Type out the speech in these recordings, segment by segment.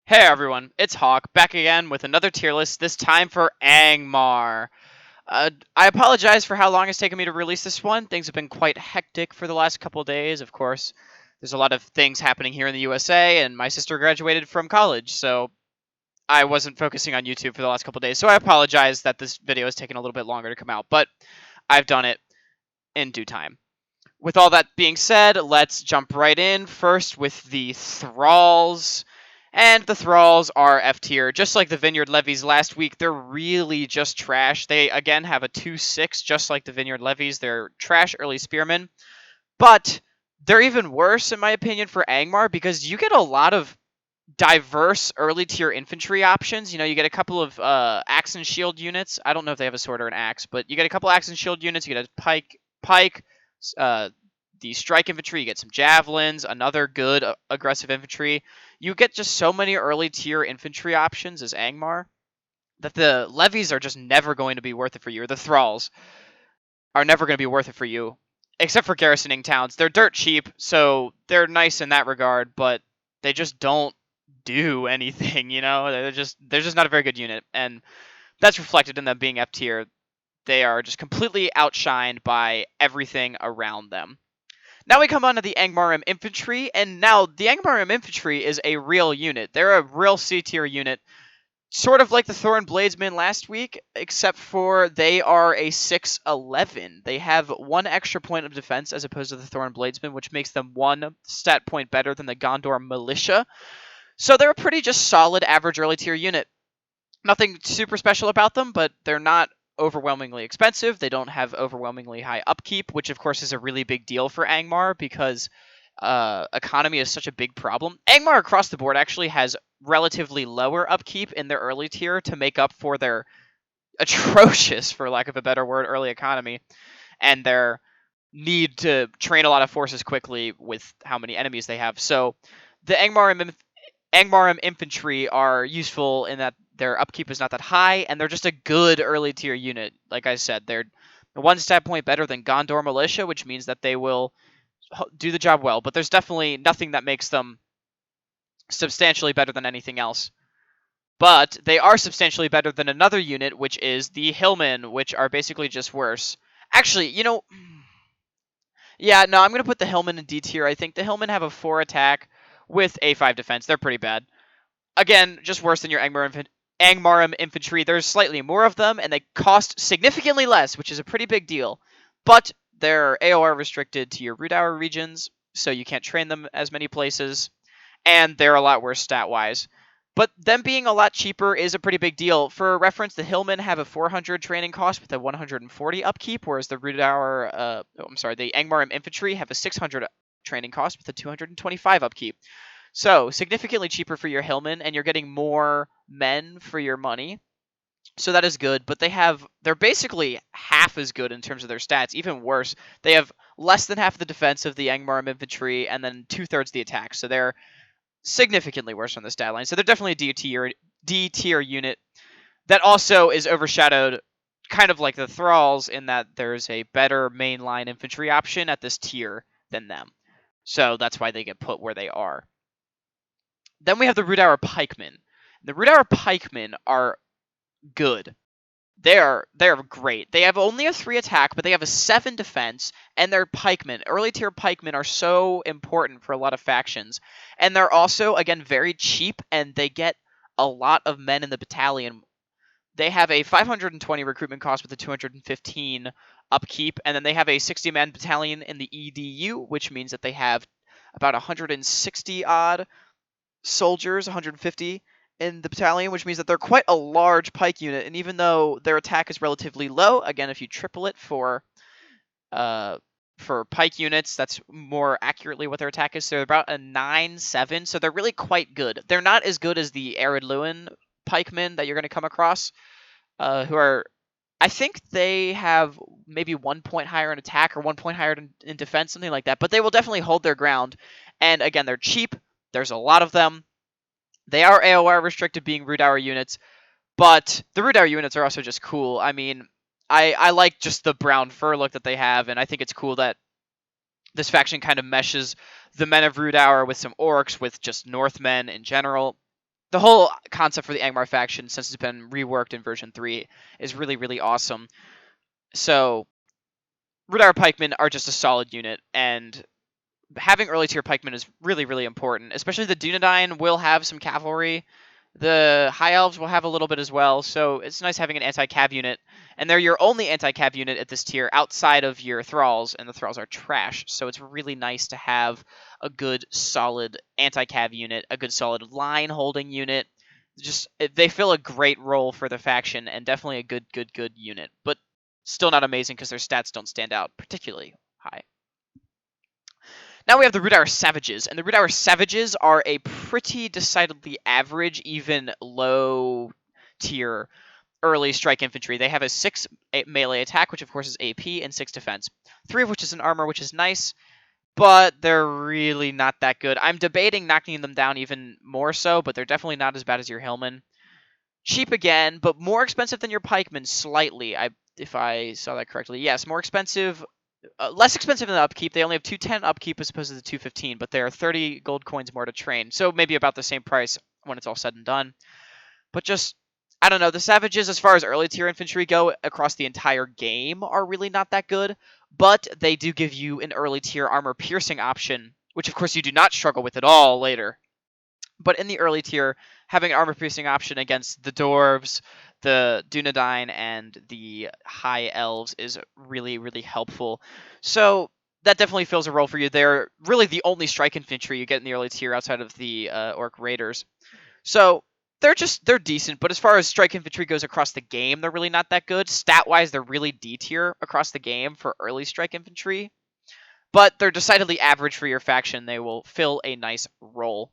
Hey everyone, it's Hawk, back again with another tier list, this time for Angmar. I apologize for how long it's taken me to release this one. Things have been quite hectic for the last couple of days, of course. There's a lot of things happening here in the USA, and my sister graduated from college, so I wasn't focusing on YouTube for the last couple of days, so I apologize that this video has taken a little bit longer to come out, but I've done it in due time. With all that being said, let's jump right in, first with the Thralls. And the Thralls are F tier. Just like the Vineyard Levies last week, they're really just trash. They, again, have a 2-6, just like the Vineyard Levies. They're trash early Spearmen. But they're even worse, in my opinion, for Angmar, because you get a lot of diverse early tier infantry options. You know, you get a couple of axe and shield units. I don't know if they have a sword or an axe, but you get a couple axe and shield units. You get a pike, uh, the strike infantry. You get some javelins, another good aggressive infantry. You get just so many early tier infantry options as Angmar that the levies are just never going to be worth it for you, or the thralls are never going to be worth it for you, except for garrisoning towns. They're dirt cheap, so they're nice in that regard, but they just don't do anything. You know, they're just not a very good unit, and that's reflected in them being F tier. They are just completely outshined by everything around them. Now we come on to the Angmar Infantry, and now the Angmar Infantry is a real unit. They're a real C tier unit, sort of like the Thorn Bladesmen last week, except for they are a 6-11. They have one extra point of defense as opposed to the Thorn Bladesmen, which makes them one stat point better than the Gondor Militia. So they're a pretty just solid average early tier unit. Nothing super special about them, but they're not overwhelmingly expensive. They don't have overwhelmingly high upkeep, which of course is a really big deal for Angmar because economy is such a big problem. Angmar across the board actually has relatively lower upkeep in their early tier to make up for their atrocious, for lack of a better word, early economy and their need to train a lot of forces quickly with how many enemies they have. So the Angmar infantry are useful in that their upkeep is not that high, and they're just a good early tier unit. Like I said, they're one stat point better than Gondor Militia, which means that they will do the job well, but there's definitely nothing that makes them substantially better than anything else. But they are substantially better than another unit, which is the Hillmen, which are basically just worse. Actually, you know, yeah, no, I'm going to put the Hillmen in D tier. I think the Hillmen have a 4 attack with A5 defense. They're pretty bad. Again, just worse than your Angmarum infantry. There's slightly more of them, and they cost significantly less, which is a pretty big deal. But they're AOR restricted to your root hour regions, so you can't train them as many places, and they're a lot worse stat-wise. But them being a lot cheaper is a pretty big deal. For reference, the Hillmen have a 400 training cost with a 140 upkeep, whereas the the Angmarum infantry have a 600 training cost with a 225 upkeep. So, significantly cheaper for your Hillmen, and you're getting more men for your money. So that is good, but they're basically half as good in terms of their stats, even worse. They have less than half the defense of the Angmarum infantry, and then 2/3 the attack. So they're significantly worse on the stat line. So they're definitely a D tier unit that also is overshadowed, kind of like the Thralls, in that there's a better mainline infantry option at this tier than them. So that's why they get put where they are. Then we have the Root Hour Pikemen. The Root Hour Pikemen are good. They're great. They have only a 3 attack, but they have a 7 defense, and they're pikemen. Early tier pikemen are so important for a lot of factions. And they're also, again, very cheap, and they get a lot of men in the battalion. They have a 520 recruitment cost with a 215 upkeep, and then they have a 60-man battalion in the EDU, which means that they have about 160 odd soldiers, 150 in the battalion, which means that they're quite a large pike unit. And even though their attack is relatively low, again, if you triple it for pike units, that's more accurately what their attack is. So they're about a 9-7, so they're really quite good. They're not as good as the Arid Lewin pikemen that you're going to come across, who are, I think they have maybe 1 point higher in attack or 1 point higher in defense, something like that. But they will definitely hold their ground. And again, they're cheap. There's a lot of them. They are AOR restricted, being root hour units, but the root hour units are also just cool. I mean, I like just the brown fur look that they have, and I think it's cool that this faction kind of meshes the men of root hour with some orcs, with just Northmen in general. the whole concept for the Angmar faction, since it's been reworked in version 3, is really, really awesome. So, Root Pikemen are just a solid unit, and having early tier pikemen is really, really important. Especially the Dunedain will have some cavalry. The High Elves will have a little bit as well, so it's nice having an anti-cav unit. And they're your only anti-cav unit at this tier outside of your Thralls, and the Thralls are trash. So it's really nice to have a good, solid anti-cav unit, a good, solid line-holding unit. Just they fill a great role for the faction, and definitely a good unit. But still not amazing because their stats don't stand out particularly high. Now we have the Root Savages, and the Root Savages are a pretty decidedly average, even low tier early strike infantry. They have a 6 melee attack, which of course is AP, and 6 defense. 3 of which is an armor, which is nice, but they're really not that good. I'm debating knocking them down even more so, but they're definitely not as bad as your Hillmen. Cheap again, but more expensive than your pikemen slightly. If I saw that correctly. Yes, more expensive, less expensive than the upkeep. They only have 210 upkeep as opposed to the 215, but they're 30 gold coins more to train. So maybe about the same price when it's all said and done. But just, I don't know, the Savages, as far as early tier infantry go across the entire game, are really not that good. But they do give you an early tier armor piercing option, which of course you do not struggle with at all later. But in the early tier, having an armor piercing option against the dwarves, the Dunedain, and the high elves is really, really helpful. So that definitely fills a role for you. They're really the only strike infantry you get in the early tier outside of the Orc Raiders. So they're decent, but as far as strike infantry goes across the game, they're really not that good. Stat wise, they're really D tier across the game for early strike infantry. But they're decidedly average for your faction. They will fill a nice role.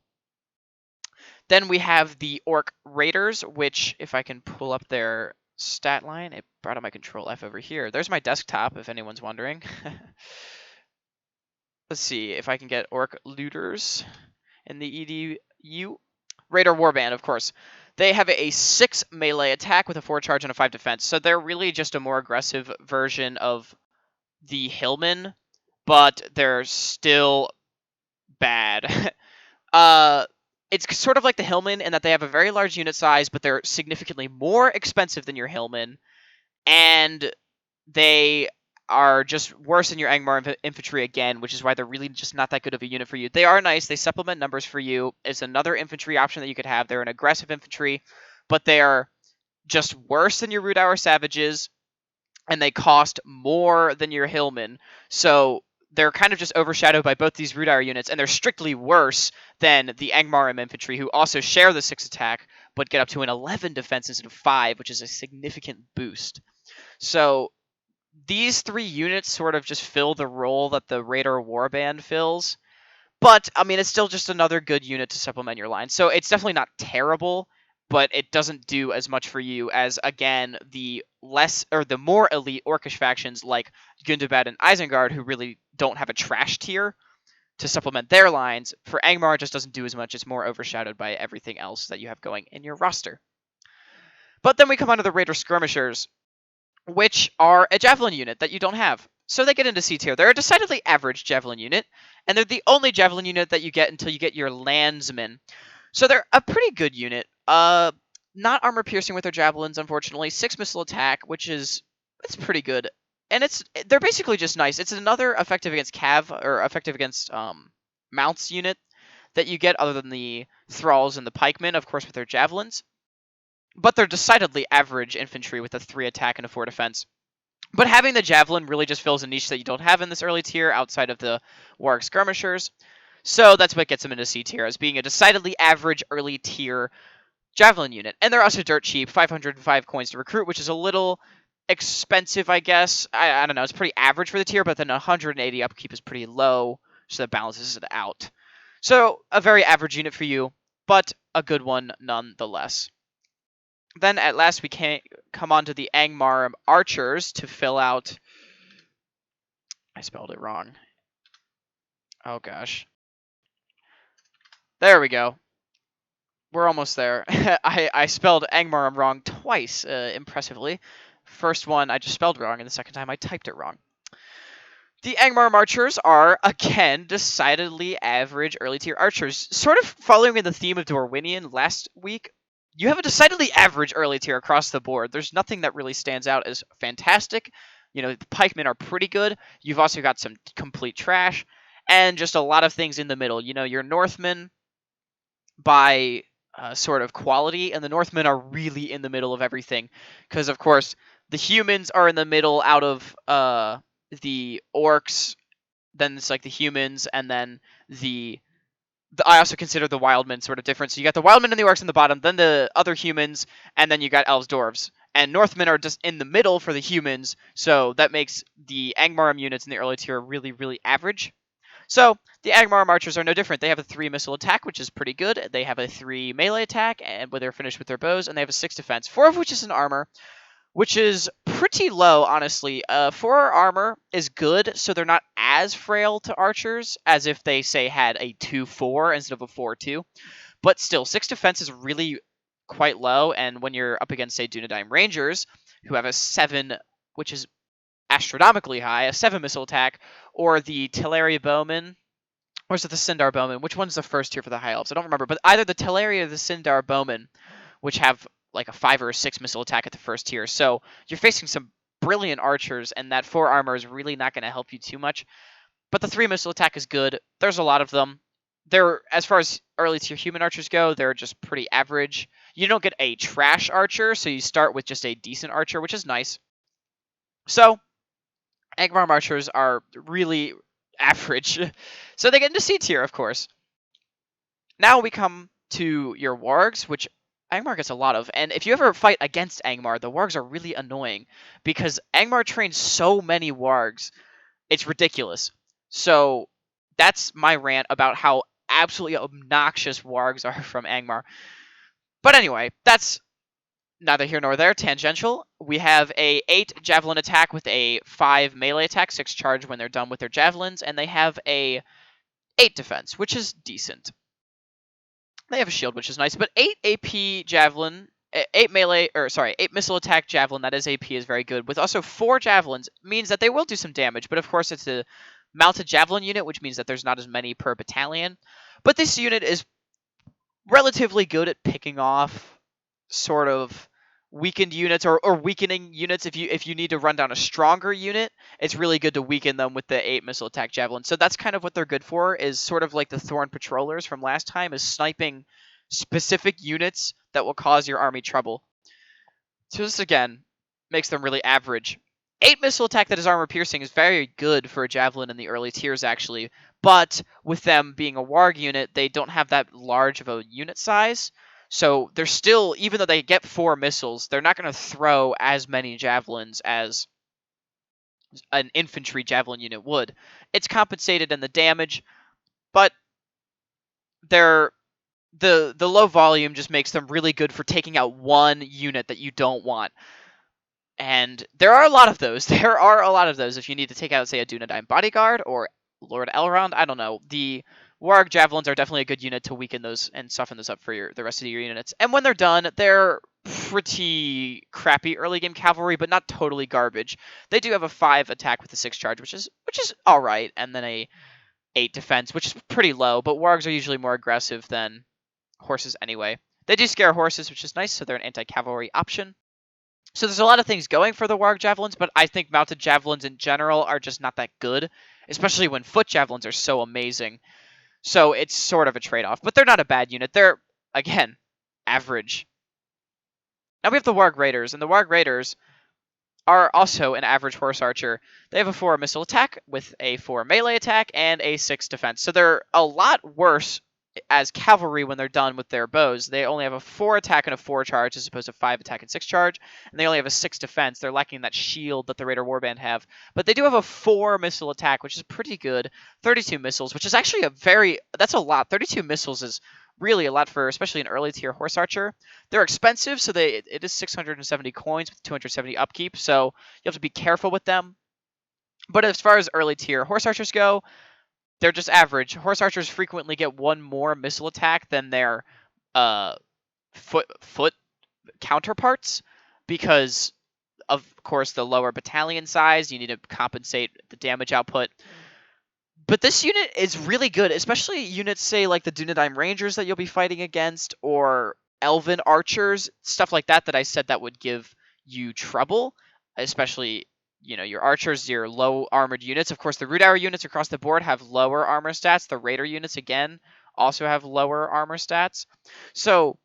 Then we have the Orc Raiders, which, if I can pull up their stat line, it brought up my Control F over here. There's my desktop, if anyone's wondering. Let's see if I can get Orc Looters in the EDU. Raider Warband, of course. They have a 6 melee attack with a 4 charge and a 5 defense, so they're really just a more aggressive version of the Hillmen, but they're still bad. It's sort of like the Hillmen in that they have a very large unit size, but they're significantly more expensive than your Hillmen, and they are just worse than your Angmar infantry again, which is why they're really just not that good of a unit for you. They are nice. They supplement numbers for you. It's another infantry option that you could have. They're an aggressive infantry, but they are just worse than your Root Savages, and they cost more than your Hillmen. So they're kind of just overshadowed by both these Root units, and they're strictly worse than the Angmar infantry, who also share the 6 attack, but get up to an 11 defense instead of 5, which is a significant boost. So these 3 units sort of just fill the role that the Raider Warband fills. But, I mean, it's still just another good unit to supplement your line. So it's definitely not terrible, but it doesn't do as much for you as, again, the more elite Orcish factions like Gundabad and Isengard, who really don't have a trash tier to supplement their lines. For Angmar, it just doesn't do as much. It's more overshadowed by everything else that you have going in your roster. But then we come on to the Raider Skirmishers, which are a Javelin unit that you don't have. So they get into C tier. They're a decidedly average Javelin unit, and they're the only Javelin unit that you get until you get your Landsmen. So they're a pretty good unit. Not armor piercing with their javelins, unfortunately. 6 missile attack, which is pretty good, and they're basically just nice. It's another effective against cav or effective against mounts unit that you get other than the thralls and the pikemen, of course, with their javelins. But they're decidedly average infantry with a 3 attack and a 4 defense. But having the javelin really just fills a niche that you don't have in this early tier outside of the Warg Skirmishers. So that's what gets them into C tier, as being a decidedly average early tier Javelin unit. And they're also dirt cheap, 505 coins to recruit, which is a little expensive, I guess. I don't know, it's pretty average for the tier, but then 180 upkeep is pretty low, so that balances it out. So, a very average unit for you, but a good one nonetheless. Then, at last, we can come on to the Angmar Archers to fill out... I spelled it wrong. Oh, gosh. There we go. We're almost there. I spelled Angmar wrong twice, impressively. First one I just spelled wrong, and the second time I typed it wrong. The Angmar Archers are, again, decidedly average early tier archers. Sort of following in the theme of Dorwinian last week, you have a decidedly average early tier across the board. There's nothing that really stands out as fantastic. You know, the pikemen are pretty good. You've also got some complete trash, and just a lot of things in the middle. You know, your Northmen by sort of quality, and the Northmen are really in the middle of everything, because of course the humans are in the middle out of the orcs. Then it's like the humans, and then I also consider the wildmen sort of different. So you got the wildmen and the orcs in the bottom, then the other humans, and then you got elves, dwarves. And Northmen are just in the middle for the humans, so that makes the Angmar units in the early tier really, really average. So the Angmar archers are no different. They have a 3 missile attack, which is pretty good. They have a 3 melee attack, and when they're finished with their bows, and they have a 6 defense, 4 of which is an armor, which is pretty low, honestly. 4 armor is good, so they're not as frail to archers as if they, say, had a 2-4 instead of a 4-2. But still, 6 defense is really quite low, and when you're up against, say, Dunedain Rangers, who have a 7, which is astronomically high, a 7 missile attack, or the Teleria Bowmen, or is it the Sindar Bowmen? Which one's the first tier for the High Elves? I don't remember, but either the Teleria or the Sindar Bowmen, which have like a 5 or a 6 missile attack at the first tier. So you're facing some brilliant archers, and that 4 armor is really not going to help you too much. But the 3 missile attack is good. There's a lot of them. They're, as far as early tier human archers go, they're just pretty average. You don't get a trash archer, so you start with just a decent archer, which is nice. So Angmar archers are really average. So they get into C tier, of course. Now we come to your wargs, which Angmar gets a lot of. And if you ever fight against Angmar, the wargs are really annoying because Angmar trains so many wargs. It's ridiculous. So that's my rant about how absolutely obnoxious wargs are from Angmar. But anyway, that's neither here nor there, tangential. We have a 8 javelin attack with a 5 melee attack, 6 charge when they're done with their javelins, and they have a 8 defense, which is decent. They have a shield, which is nice, but 8 AP javelin, 8 melee, or sorry, 8 missile attack javelin, that is AP, is very good. With also 4 javelins, means that they will do some damage, but of course it's a mounted javelin unit, which means that there's not as many per battalion. But this unit is relatively good at picking off sort of weakened units or weakening units. If you need to run down a stronger unit, it's really good to weaken them with the 8 missile attack javelin. So that's kind of what they're good for, is sort of like the Thorn Patrollers from last time, is sniping specific units that will cause your army trouble. So this again makes them really average. 8 missile attack that is armor piercing is very good for a javelin in the early tiers, actually, but with them being a warg unit, they don't have that large of a unit size. So they're still, even though they get 4 missiles, they're not going to throw as many javelins as an infantry javelin unit would. It's compensated in the damage, but the low volume just makes them really good for taking out one unit that you don't want. And there are a lot of those. There are a lot of those if you need to take out, say, a Dunedain Bodyguard or Lord Elrond. I don't know. The Warg Javelins are definitely a good unit to weaken those and soften those up for the rest of your units. And when they're done, they're pretty crappy early game cavalry, but not totally garbage. They do have a 5 attack with a 6 charge, which is all right, and then a 8 defense, which is pretty low. But wargs are usually more aggressive than horses anyway. They do scare horses, which is nice, so they're an anti-cavalry option. So there's a lot of things going for the Warg Javelins, but I think mounted javelins in general are just not that good, especially when foot javelins are so amazing. So it's sort of a trade-off, but they're not a bad unit. They're, again, average. Now we have the Warg Raiders, and the Warg Raiders are also an average horse archer. They have a 4 missile attack with a 4 melee attack and a 6 defense. So they're a lot worse as cavalry when they're done with their bows. They only have a 4 attack and a 4 charge as opposed to 5 attack and 6 charge, and they only have a 6 defense. They're lacking that shield that the Raider Warband have, but they do have a 4 missile attack, which is pretty good. 32 missiles, which is actually that's a lot. 32 missiles is really a lot for especially an early tier horse archer. They're expensive, so it is 670 coins with 270 upkeep, so you have to be careful with them. But as far as early tier horse archers go, they're just average. Horse archers frequently get 1 more missile attack than their foot counterparts, because of course, the lower battalion size. You need to compensate the damage output. But this unit is really good, especially units, say, like the Dunedain Rangers that you'll be fighting against, or Elven Archers, stuff like that I said that would give you trouble, especially, your Archers, your low armored units. Of course, the Root Arrow units across the board have lower armor stats. The Raider units, again, also have lower armor stats. So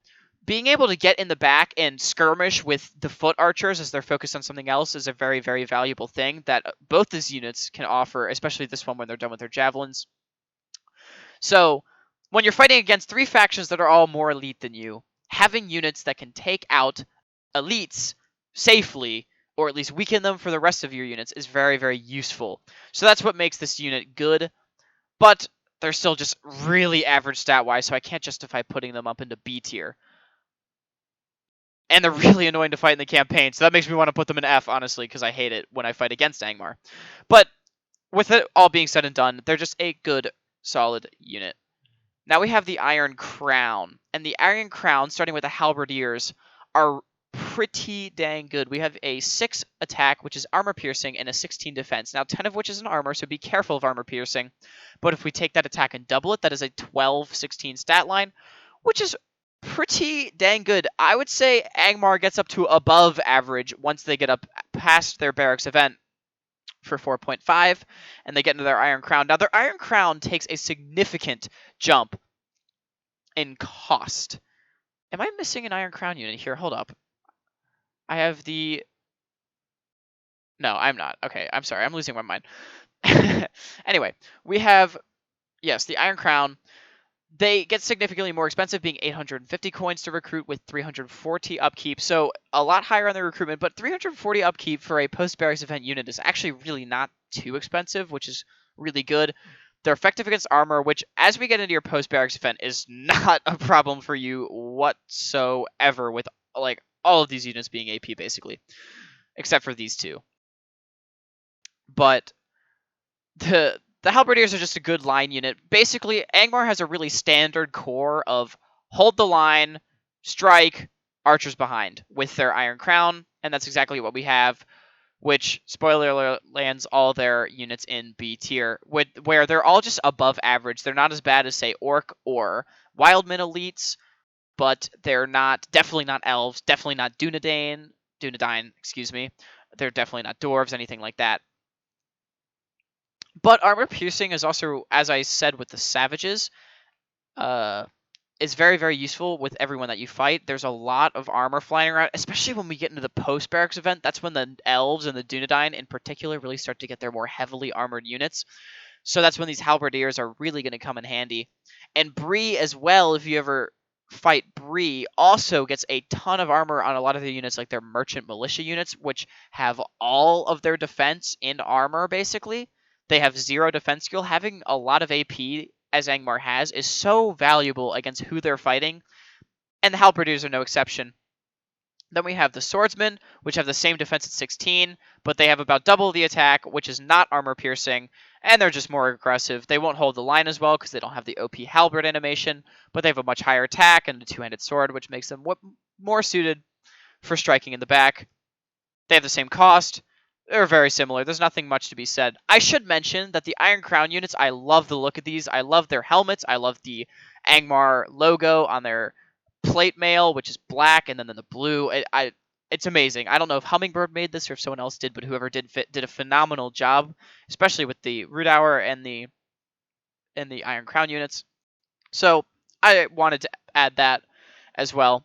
being able to get in the back and skirmish with the foot archers as they're focused on something else is a very, very valuable thing that both these units can offer, especially this one when they're done with their javelins. So when you're fighting against 3 factions that are all more elite than you, having units that can take out elites safely, or at least weaken them for the rest of your units, is very, very useful. So that's what makes this unit good, but they're still just really average stat-wise, so I can't justify putting them up into B tier. And they're really annoying to fight in the campaign, so that makes me want to put them in F, honestly, because I hate it when I fight against Angmar. But with it all being said and done, they're just a good, solid unit. Now we have the Iron Crown. And the Iron Crown, starting with the Halberdiers, are pretty dang good. We have a 6 attack, which is armor piercing, and a 16 defense. Now 10 of which is an armor, so be careful of armor piercing. But if we take that attack and double it, that is a 12-16 stat line, which is pretty dang good. I would say Angmar gets up to above average once they get up past their barracks event for 4.5, and they get into their Iron Crown. Now, their Iron Crown takes a significant jump in cost. Am I missing an Iron Crown unit here? Hold up. I have the... No, I'm not. Okay, I'm sorry. I'm losing my mind. Anyway, we have, yes, the Iron Crown. They get significantly more expensive, being 850 coins to recruit with 340 upkeep, so a lot higher on the recruitment, but 340 upkeep for a post-barracks event unit is actually really not too expensive, which is really good. They're effective against armor, which, as we get into your post-barracks event, is not a problem for you whatsoever, with like all of these units being AP, basically, except for these two. But the Halberdiers are just a good line unit. Basically, Angmar has a really standard core of hold the line, strike, archers behind with their Iron Crown, and that's exactly what we have, which, spoiler alert, lands all their units in B tier, where they're all just above average. They're not as bad as, say, Orc or Wildman elites, but they're definitely not elves, definitely not Dunedain, excuse me. They're definitely not dwarves, anything like that. But armor piercing is also, as I said with the savages, is very, very useful with everyone that you fight. There's a lot of armor flying around, especially when we get into the post-barracks event. That's when the elves and the Dunedain in particular really start to get their more heavily armored units. So that's when these halberdiers are really going to come in handy. And Bree as well, if you ever fight Bree, also gets a ton of armor on a lot of their units, like their merchant militia units, which have all of their defense in armor, basically. They have 0 defense skill. Having a lot of AP, as Angmar has, is so valuable against who they're fighting, and the halberdiers are no exception. Then we have the swordsmen, which have the same defense at 16, but they have about double the attack, which is not armor piercing, and they're just more aggressive. They won't hold the line as well because they don't have the OP halberd animation, but they have a much higher attack and a 2-handed sword, which makes them more suited for striking in the back. They have the same cost. They're very similar. There's nothing much to be said. I should mention that the Iron Crown units, I love the look of these. I love their helmets. I love the Angmar logo on their plate mail, which is black, and then the blue. It's amazing. I don't know if Hummingbird made this or if someone else did, but whoever did a phenomenal job, especially with the Root Hour and the Iron Crown units. So I wanted to add that as well.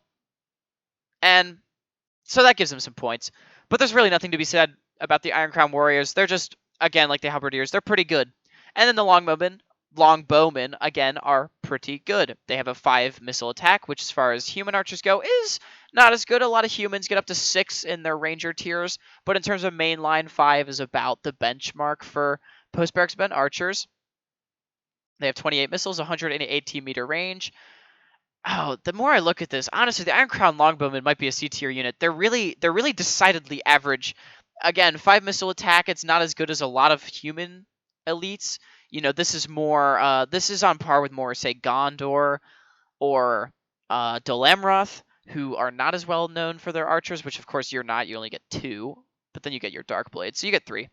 And so that gives them some points. But there's really nothing to be said about the Iron Crown Warriors. They're just, again, like the Halberdiers, they're pretty good. And then the Longbowmen, again, are pretty good. They have a 5 missile attack, which as far as human archers go, is not as good. A lot of humans get up to 6 in their ranger tiers, but in terms of mainline, 5 is about the benchmark for post-barracks event archers. They have 28 missiles, 118 meter range. Oh, the more I look at this, honestly, the Iron Crown Longbowmen might be a C tier unit. They're really decidedly average. Again, 5 missile attack, it's not as good as a lot of human elites. This is more, this is on par with more, say, Gondor or Dol Amroth, who are not as well known for their archers, which of course you're not. You only get 2 but then you get your dark blade, so you get 3.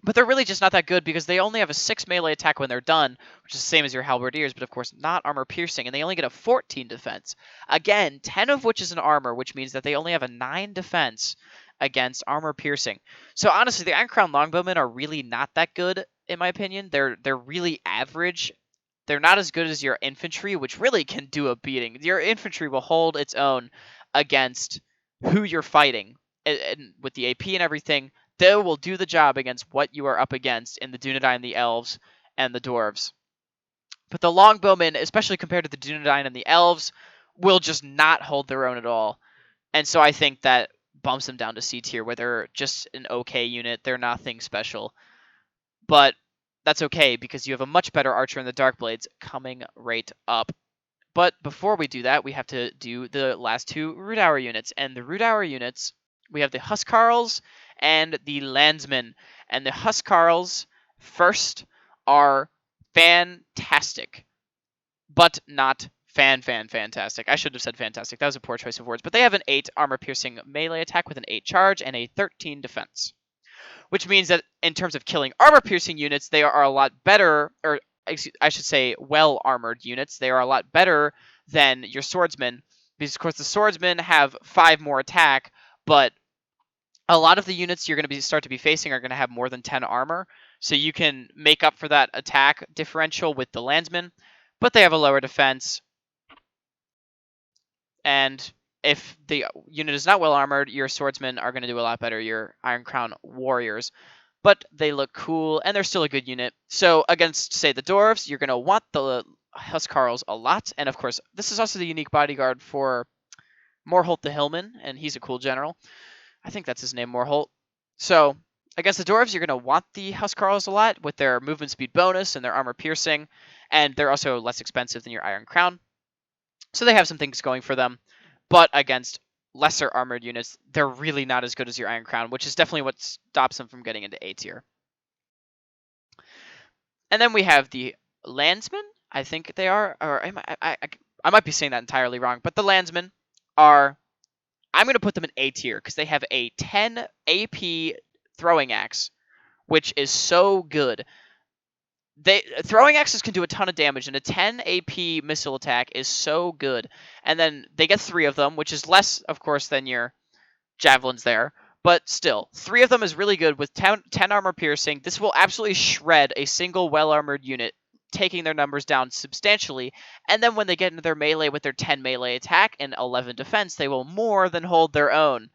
But they're really just not that good because they only have a 6 melee attack when they're done, which is the same as your halberdiers, but of course not armor piercing, and they only get a 14 defense. Again, 10 of which is an armor, which means that they only have a 9 defense against armor piercing. So honestly, the Iron Crown Longbowmen are really not that good, in my opinion. They're really average. They're not as good as your infantry, which really can do a beating. Your infantry will hold its own against who you're fighting, and with the AP and everything. They will do the job against what you are up against in the Dunedain, the Elves, and the Dwarves. But the Longbowmen, especially compared to the Dunedain and the Elves, will just not hold their own at all. And so I think that bumps them down to C tier, where they're just an okay unit. They're nothing special. But that's okay, because you have a much better archer in the Darkblades coming right up. But before we do that, we have to do the last 2 Root Hour units. And the Root Hour units, we have the Huskarls and the Landsmen. And the Huskarls, first, are fantastic, but not fantastic. I should have said fantastic. That was a poor choice of words. But they have an 8 armor-piercing melee attack with an 8 charge and a 13 defense, which means that in terms of killing armor-piercing units, they are a lot better, or I should say well-armored units. They are a lot better than your swordsmen, because of course the swordsmen have 5 more attack, but a lot of the units you're going to start to be facing are going to have more than 10 armor, so you can make up for that attack differential with the landsmen, but they have a lower defense. And if the unit is not well armored, your swordsmen are going to do a lot better, your Iron Crown warriors. But they look cool, and they're still a good unit. So against, say, the dwarves, you're going to want the Huskarls a lot. And of course, this is also the unique bodyguard for Morholt the Hillman, and he's a cool general. I think that's his name, Morholt. So against the dwarves, you're going to want the Huskarls a lot with their movement speed bonus and their armor piercing, and they're also less expensive than your Iron Crown. So they have some things going for them. But against lesser armored units, they're really not as good as your Iron Crown, which is definitely what stops them from getting into A tier. And then we have the Landsmen, I think they are, or I might be saying that entirely wrong, but the Landsmen are, I'm going to put them in A tier because they have a 10 AP throwing axe, which is so good. Throwing axes can do a ton of damage, and a 10 AP missile attack is so good. And then they get 3 of them, which is less, of course, than your javelins there. But still, 3 of them is really good with 10 armor piercing. This will absolutely shred a single well-armored unit, taking their numbers down substantially. And then when they get into their melee with their 10 melee attack and 11 defense, they will more than hold their own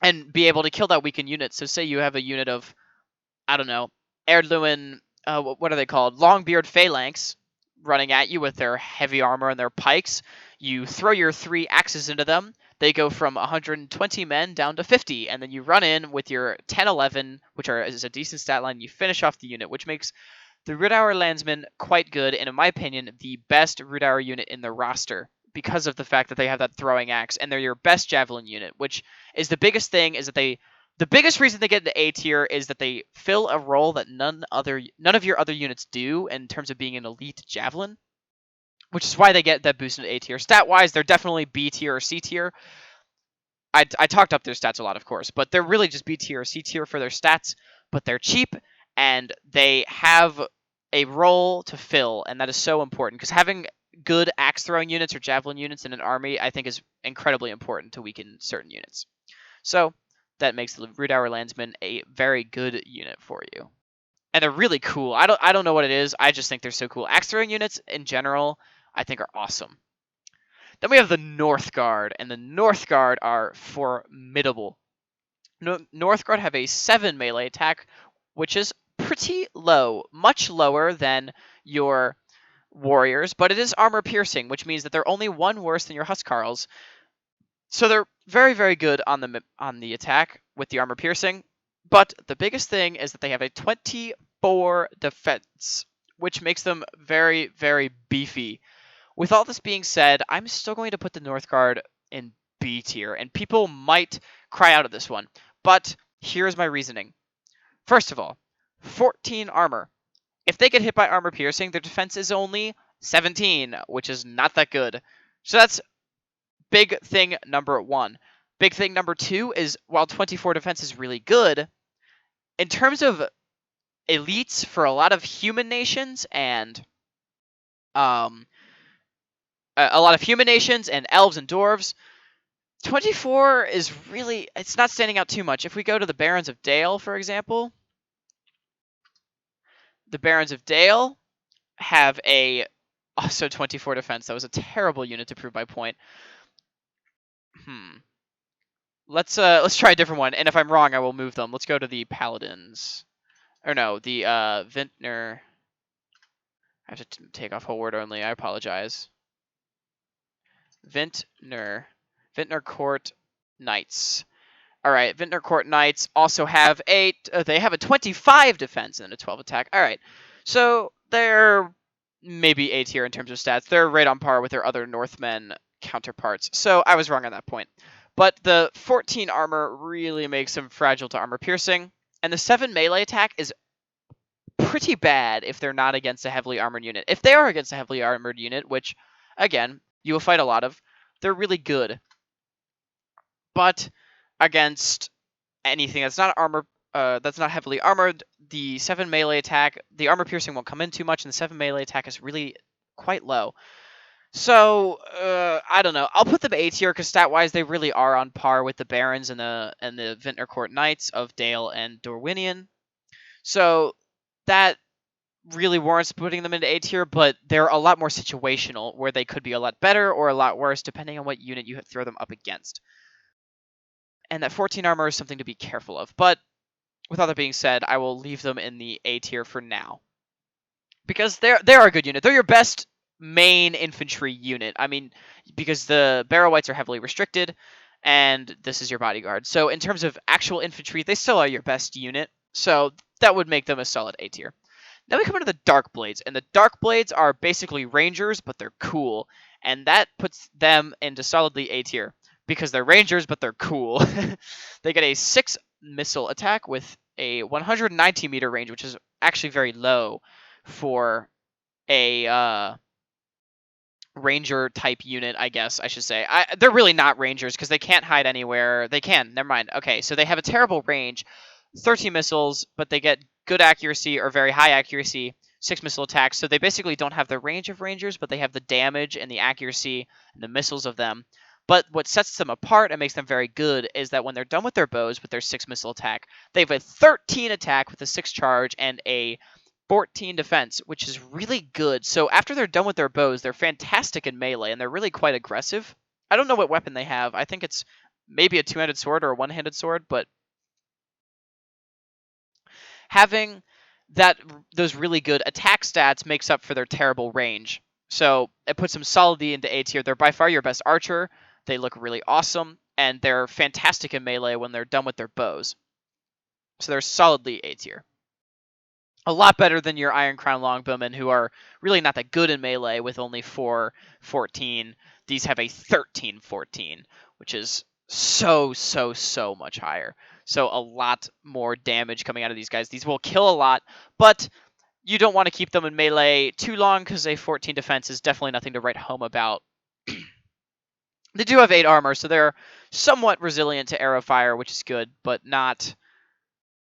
and be able to kill that weakened unit. So say you have a unit of, I don't know, Erdluin, what are they called? Longbeard Phalanx running at you with their heavy armor and their pikes. You throw your 3 axes into them. They go from 120 men down to 50, and then you run in with your 10-11, which is a decent stat line. You finish off the unit, which makes the Root Hour Landsmen quite good, and in my opinion, the best Root Hour unit in the roster, because of the fact that they have that throwing axe, and they're your best javelin unit, which is the biggest thing, is that the biggest reason they get into A tier is that they fill a role that none of your other units do in terms of being an elite javelin, which is why they get that boost into A tier. Stat-wise, they're definitely B tier or C tier. I talked up their stats a lot, of course, but they're really just B tier or C tier for their stats, but they're cheap, and they have a role to fill, and that is so important, because having good axe-throwing units or javelin units in an army, I think, is incredibly important to weaken certain units. So that makes the Root Hour Landsmen a very good unit for you. And they're really cool. I don't know what it is. I just think they're so cool. Axe throwing units in general, I think, are awesome. Then we have the Northguard, and the Northguard are formidable. Northguard have a 7 melee attack, which is pretty low, much lower than your warriors, but it is armor piercing, which means that they're only 1 worse than your Huskarls. So they're very, very good on the attack with the armor piercing, but the biggest thing is that they have a 24 defense, which makes them very, very beefy. With all this being said, I'm still going to put the Northguard in B tier, and people might cry out at this one, but here's my reasoning. First of all, 14 armor. If they get hit by armor piercing, their defense is only 17, which is not that good. So that's big thing number 1. Big thing number 2 is while 24 defense is really good, in terms of elites for a lot of human nations and a lot of human nations and elves and dwarves, 24 is really, it's not standing out too much. If we go to the Barons of Dale, for example, the Barons of Dale have a also 24 defense. That was a terrible unit to prove my point. Let's try a different one, and if I'm wrong, I will move them. Let's go to the Paladins. Or no, the Vintner. I have to take off whole word only. I apologize. Vintner Court Knights. All right, Vintner Court Knights also have they have a 25 defense and a 12 attack. All right, so they're maybe A tier in terms of stats. They're right on par with their other Northmen counterparts. So I was wrong on that point. But the 14 armor really makes them fragile to armor piercing, and the 7 melee attack is pretty bad if they're not against a heavily armored unit. If they are against a heavily armored unit, which, again, you will fight a lot of, they're really good. But against anything that's not that's not heavily armored, the 7 melee attack, the armor piercing won't come in too much, and the 7 melee attack is really quite low. So I don't know. I'll put them A tier because stat-wise they really are on par with the Barons and the Vintner Court Knights of Dale and Dorwinion. So that really warrants putting them into A tier, but they're a lot more situational, where they could be a lot better or a lot worse depending on what unit you throw them up against. And that 14 armor is something to be careful of. But with all that being said, I will leave them in the A tier for now, because they're a good unit. They're your best main infantry unit. I mean, because the Barrow Wights are heavily restricted, and this is your bodyguard. So in terms of actual infantry, they still are your best unit. So that would make them a solid A tier. Then we come into the Dark Blades, and the Dark Blades are basically Rangers, but they're cool, and that puts them into solidly A tier because they're Rangers, but they're cool. They get a 6 missile attack with a 190 meter range, which is actually very low for a ranger type unit, I guess I should say. They're really not rangers because they can't hide anywhere. They can, never mind. Okay, so they have a terrible range, 13 missiles, but they get good accuracy or very high accuracy, 6 missile attacks. So they basically don't have the range of rangers, but they have the damage and the accuracy and the missiles of them. But what sets them apart and makes them very good is that when they're done with their bows with their 6 missile attack, they have a 13 attack with a 6 charge and a 14 defense, which is really good. So after they're done with their bows, they're fantastic in melee, and they're really quite aggressive. I don't know what weapon they have. I think it's maybe a 2-handed sword or a 1-handed sword, but having those really good attack stats makes up for their terrible range. So it puts them solidly into A tier. They're by far your best archer. They look really awesome, and they're fantastic in melee when they're done with their bows. So they're solidly A tier. A lot better than your Iron Crown Longbowmen, who are really not that good in melee with only 4-14. These have a 13-14, which is so much higher. So a lot more damage coming out of these guys. These will kill a lot, but you don't want to keep them in melee too long because a 14 defense is definitely nothing to write home about. They do have 8 armor, so they're somewhat resilient to arrow fire, which is good, but not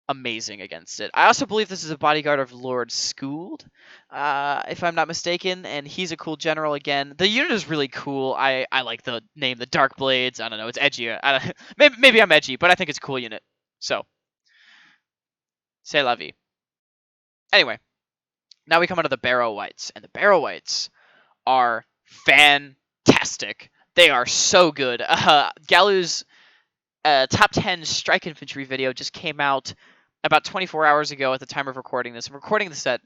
amazing against it. I also believe this is a bodyguard of Lord Skuld, if I'm not mistaken, and he's a cool general again. The unit is really cool. I like the name, the Dark Blades. I don't know, it's edgy. Maybe I'm edgy, but I think it's a cool unit. So, c'est la vie. Anyway, now we come onto the Barrow Wights, and the Barrow Wights are fantastic. They are so good. Galu's top 10 strike infantry video just came out about 24 hours ago at the time of recording this. I'm recording this at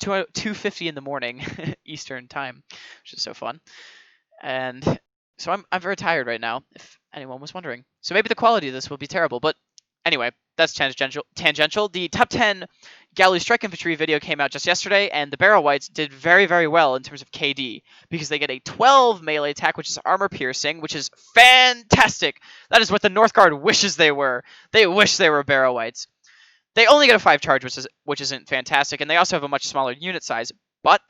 2:50 in the morning Eastern time, which is so fun. And so I'm very tired right now, if anyone was wondering. So maybe the quality of this will be terrible, but anyway, that's tangential. The top 10 Galu strike infantry video came out just yesterday, and the Barrow Wights did very well in terms of KD, because they get a 12 melee attack, which is armor piercing, which is fantastic. That is what the Northguard wishes they were. They wish they were Barrow Wights. They only get a 5 charge, which isn't fantastic, and they also have a much smaller unit size, but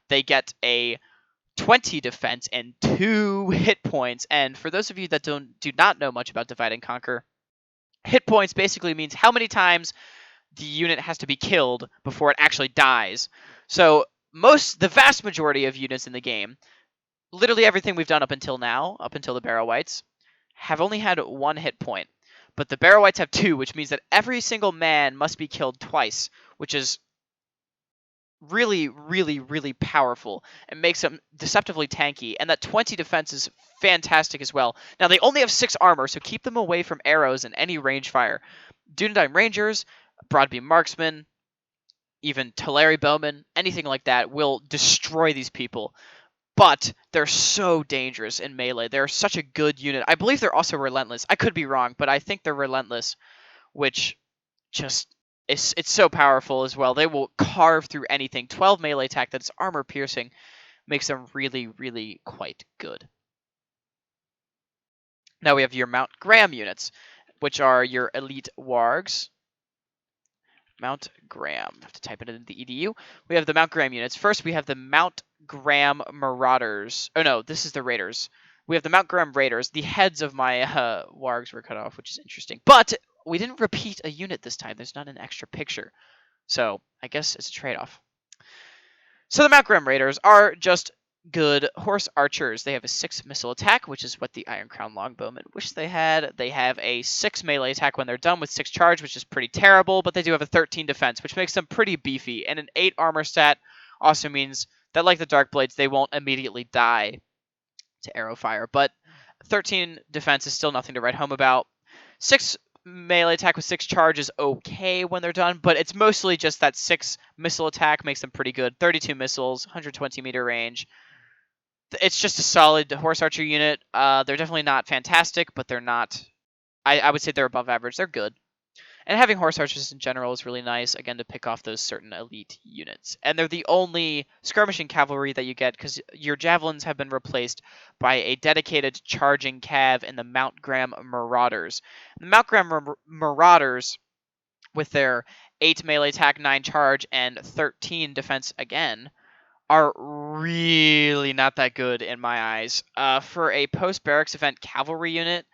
they get a 20 defense, and 2 hit points. And for those of you that do not know much about Divide and Conquer, hit points basically means how many times the unit has to be killed before it actually dies. So the vast majority of units in the game, literally everything we've done up until now, up until the Barrow Wights, have only had 1 hit point. But the Barrow Wights have 2, which means that every single man must be killed twice, which is really, really, really powerful and makes them deceptively tanky. And that 20 defense is fantastic as well. Now, they only have 6 armor, so keep them away from arrows and any range fire. Dunedain Rangers, Broadbeam Marksmen, even Teleri Bowmen, anything like that will destroy these people. But they're so dangerous in melee. They're such a good unit. I believe they're also relentless. I could be wrong, but I think they're relentless, which just it's so powerful as well. They will carve through anything. 12 melee attack that's armor piercing makes them really, really quite good. Now we have your Mount Graham units, which are your elite wargs. Mount Graham. I have to type it into the EDU. We have the Mount Graham units. First, we have the Mount Graham Marauders. Oh no, this is the Raiders. We have the Mount Graham Raiders. The heads of my wargs were cut off, which is interesting. But we didn't repeat a unit this time. There's not an extra picture. So I guess it's a trade-off. So the Mount Graham Raiders are just good horse archers. They have a 6 missile attack, which is what the Iron Crown Longbowmen wish they had. They have a 6 melee attack when they're done with 6 charge, which is pretty terrible, but they do have a 13 defense, which makes them pretty beefy. And an 8 armor stat also means that, like the Dark Blades, they won't immediately die to arrow fire. But 13 defense is still nothing to write home about. 6 melee attack with 6 charge is okay when they're done, but it's mostly just that 6 missile attack makes them pretty good. 32 missiles, 120 meter range. It's just a solid horse archer unit. They're definitely not fantastic, but they're not... I would say they're above average. They're good. And having horse archers in general is really nice, again, to pick off those certain elite units. And they're the only skirmishing cavalry that you get, because your javelins have been replaced by a dedicated charging cav in the Mount Graham Marauders. The Mount Graham Marauders, with their 8 melee attack, 9 charge, and 13 defense again, are really not that good in my eyes. For a post-barracks event cavalry unit,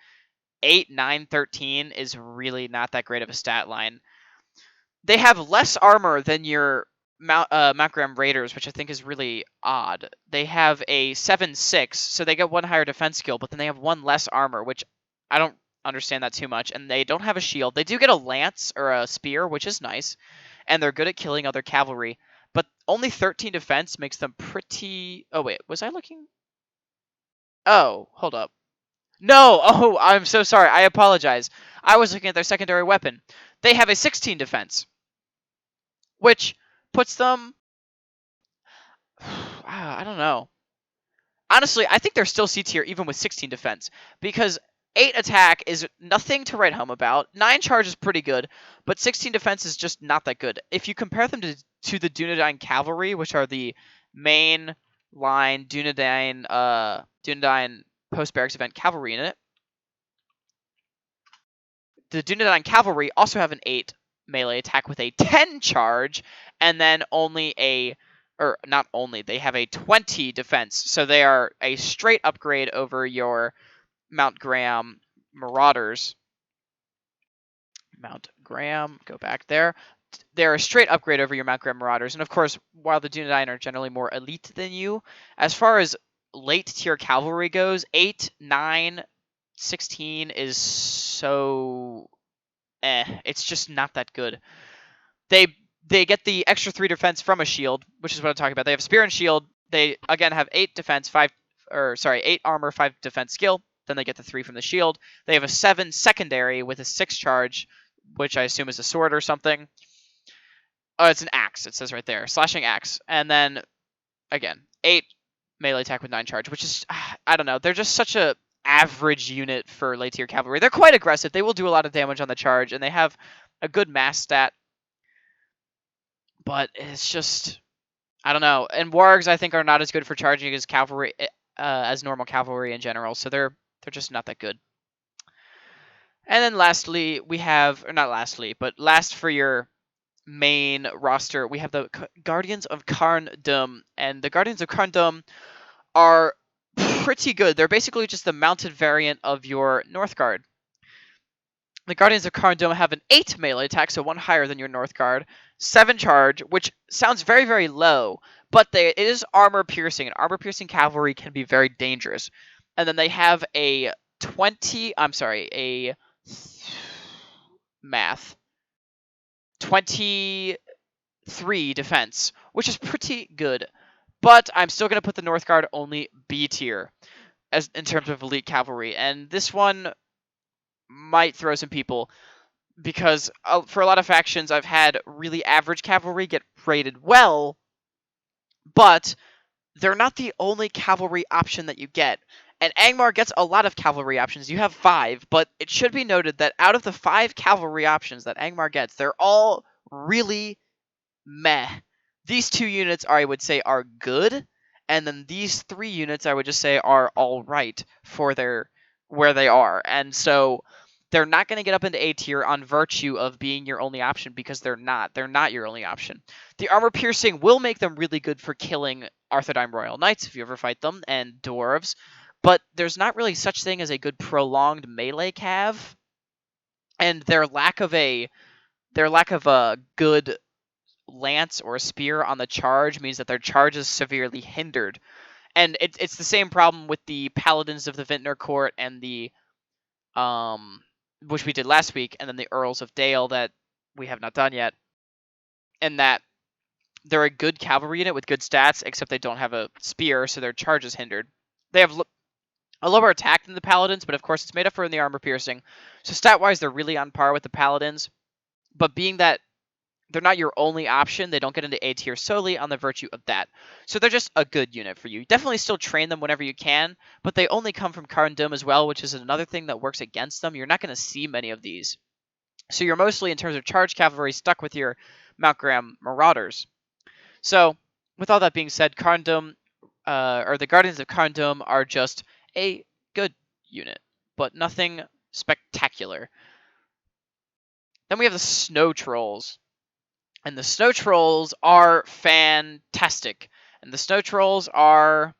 8, 9, 13 is really not that great of a stat line. They have less armor than your Mount Graham Raiders, which I think is really odd. They have a 7-6, so they get 1 higher defense skill, but then they have 1 less armor, which I don't understand that too much. And they don't have a shield. They do get a lance or a spear, which is nice, and they're good at killing other cavalry. But only 13 defense makes them pretty... Oh, wait. Was I looking? Oh, hold up. No! Oh, I'm so sorry. I apologize. I was looking at their secondary weapon. They have a 16 defense, which puts them... I don't know. Honestly, I think they're still C tier even with 16 defense, because 8 attack is nothing to write home about. 9 charge is pretty good, but 16 defense is just not that good. If you compare them to the Dunedain Cavalry, which are the main line Dunedain post-barracks event cavalry unit, the Dunedain Cavalry also have an 8 melee attack with a 10 charge, and then they have a 20 defense. So they are a straight upgrade over your Mount Graham Marauders. Mount Graham, go back there. They're a straight upgrade over your Mount Graham Marauders. And of course, while the Dunedain are generally more elite than you, as far as late tier cavalry goes, 8, 9, 16 is so... It's just not that good. They get the extra 3 defense from a shield, which is what I'm talking about. They have spear and shield. They, again, have 8 defense, 8 armor, 5 defense skill. Then they get the 3 from the shield. They have a 7 secondary with a 6 charge, which I assume is a sword or something. Oh, it's an axe. It says right there. Slashing axe. And then, again, 8 melee attack with 9 charge, which is, I don't know. They're just such a average unit for late tier cavalry. They're quite aggressive. They will do a lot of damage on the charge, and they have a good mass stat. But it's just, I don't know. And wargs, I think, are not as good for charging as cavalry, as normal cavalry in general. So they're just not that good. And then lastly, we have, or not lastly, but last for your main roster, we have the Guardians of Carndom. And the Guardians of Carndom are pretty good. They're basically just the mounted variant of your North Guard. The Guardians of Karndom have an 8 melee attack, so one higher than your North Guard, 7 charge, which sounds very, very low, but it is armor piercing, and armor piercing cavalry can be very dangerous. And then they have a 23 defense, which is pretty good. But I'm still going to put the North Guard only B tier as in terms of elite cavalry, and this one might throw some people because for a lot of factions I've had really average cavalry get rated well, but they're not the only cavalry option that you get. And Angmar gets a lot of cavalry options. You have 5, but it should be noted that out of the 5 cavalry options that Angmar gets, they're all really meh. These 2 units I would say are good, and then these 3 units I would just say are all right for where they are. And so they're not going to get up into A tier on virtue of being your only option because they're not. They're not your only option. The armor piercing will make them really good for killing Arthedaim Royal Knights if you ever fight them, and dwarves, but there's not really such thing as a good prolonged melee cav, and their lack of a good lance or a spear on the charge means that their charge is severely hindered. And it's the same problem with the Paladins of the Vintner Court and the which we did last week, and then the Earls of Dale that we have not done yet, and that they're a good cavalry unit with good stats, except they don't have a spear, so their charge is hindered. They have a lower attack than the Paladins, but of course it's made up for in the armor piercing. So stat-wise, they're really on par with the Paladins, but being that they're not your only option, they don't get into A tier solely on the virtue of that. So they're just a good unit for you. Definitely still train them whenever you can, but they only come from Karndom as well, which is another thing that works against them. You're not going to see many of these. So you're mostly, in terms of charge cavalry, stuck with your Mount Graham Marauders. So, with all that being said, Karndom, or the Guardians of Karndom are just a good unit, but nothing spectacular. Then we have the Snow Trolls. And the Snow Trolls are fantastic. And the Snow Trolls are...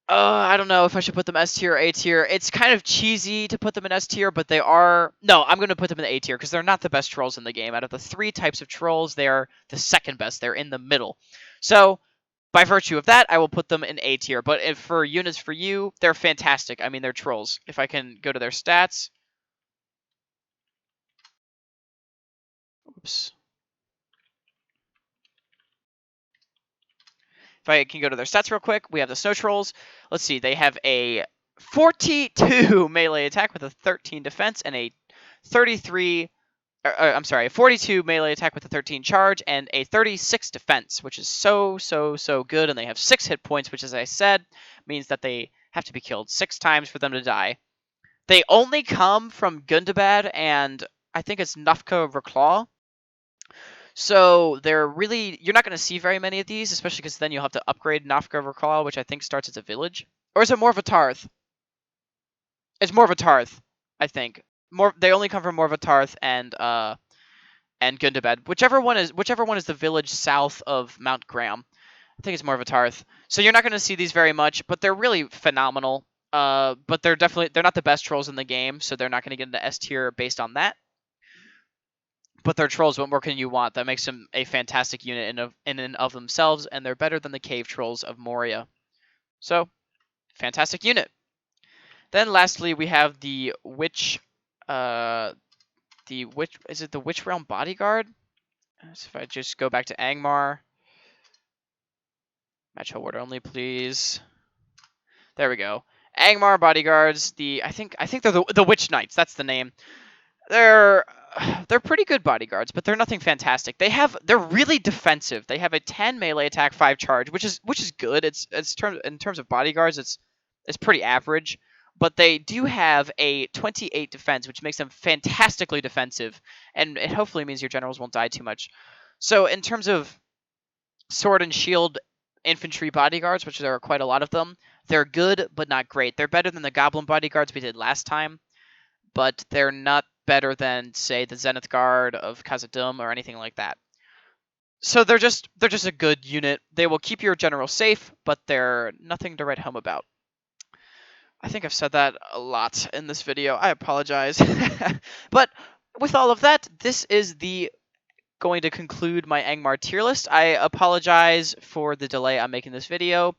I don't know if I should put them S tier or A tier. It's kind of cheesy to put them in S tier, but they are... No, I'm going to put them in A tier because they're not the best trolls in the game. Out of the 3 types of trolls, they're the second best. They're in the middle. So, by virtue of that, I will put them in A tier. But if for units for you, they're fantastic. I mean, they're trolls. If I can go to their stats... Oops. If I can go to their stats real quick, we have the Snow Trolls. Let's see, they have a 42 melee attack with a 13 defense and a 42 melee attack with a 13 charge and a 36 defense, which is so good. And they have 6 hit points, which, as I said, means that they have to be killed 6 times for them to die. They only come from Gundabad and I think it's Nufka Reclaw. So they're really, you're not going to see very many of these, especially because then you'll have to upgrade Nafka Recall, which I think starts as a village. Or is it more of a Tarth? It's more of a Tarth, I think. They only come from more of a Tarth and Gundabad. Whichever one is the village south of Mount Graham. I think it's more of a Tarth. So you're not going to see these very much, but they're really phenomenal. But they're not the best trolls in the game, so they're not going to get into S tier based on that. But they're trolls. What more can you want? That makes them a fantastic unit in and of themselves, and they're better than the cave trolls of Moria. So, fantastic unit. Then lastly, we have the Witch. Is it the Witch Realm Bodyguard? So if I just go back to Angmar, match whole order only, please. There we go. Angmar Bodyguards. I think they're the Witch Knights. That's the name. They're pretty good bodyguards, but they're nothing fantastic. They're really defensive. They have a 10 melee attack, 5 charge, which is good. In terms of bodyguards, it's pretty average, but they do have a 28 defense, which makes them fantastically defensive, and it hopefully means your generals won't die too much. So in terms of sword and shield infantry bodyguards, which there are quite a lot of them, they're good but not great. They're better than the goblin bodyguards we did last time, but they're not better than, say, the Zenith Guard of Khazad-dûm or anything like that. So they're just a good unit. They will keep your general safe, but they're nothing to write home about. I think I've said that a lot in this video. I apologize. But with all of that, this is the going to conclude my Angmar tier list. I apologize for the delay on making this video,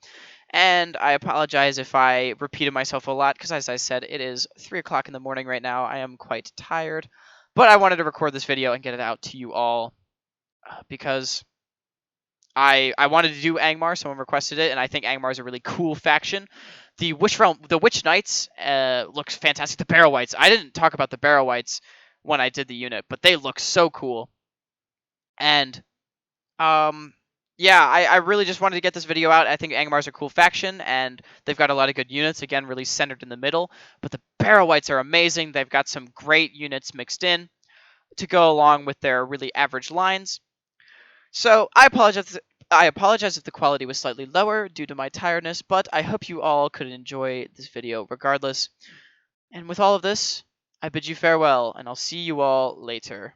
and I apologize if I repeated myself a lot, because as I said, it is 3 o'clock in the morning right now. I am quite tired, but I wanted to record this video and get it out to you all, because I wanted to do Angmar. Someone requested it, and I think Angmar is a really cool faction. The Witch Knights looks fantastic. The Barrow Whites. I didn't talk about the Barrow Whites when I did the unit, but they look so cool. And yeah, I really just wanted to get this video out. I think Angmar's a cool faction, and they've got a lot of good units. Again, really centered in the middle. But the Barrow Whites are amazing. They've got some great units mixed in to go along with their really average lines. So I apologize if the quality was slightly lower due to my tiredness, but I hope you all could enjoy this video regardless. And with all of this, I bid you farewell, and I'll see you all later.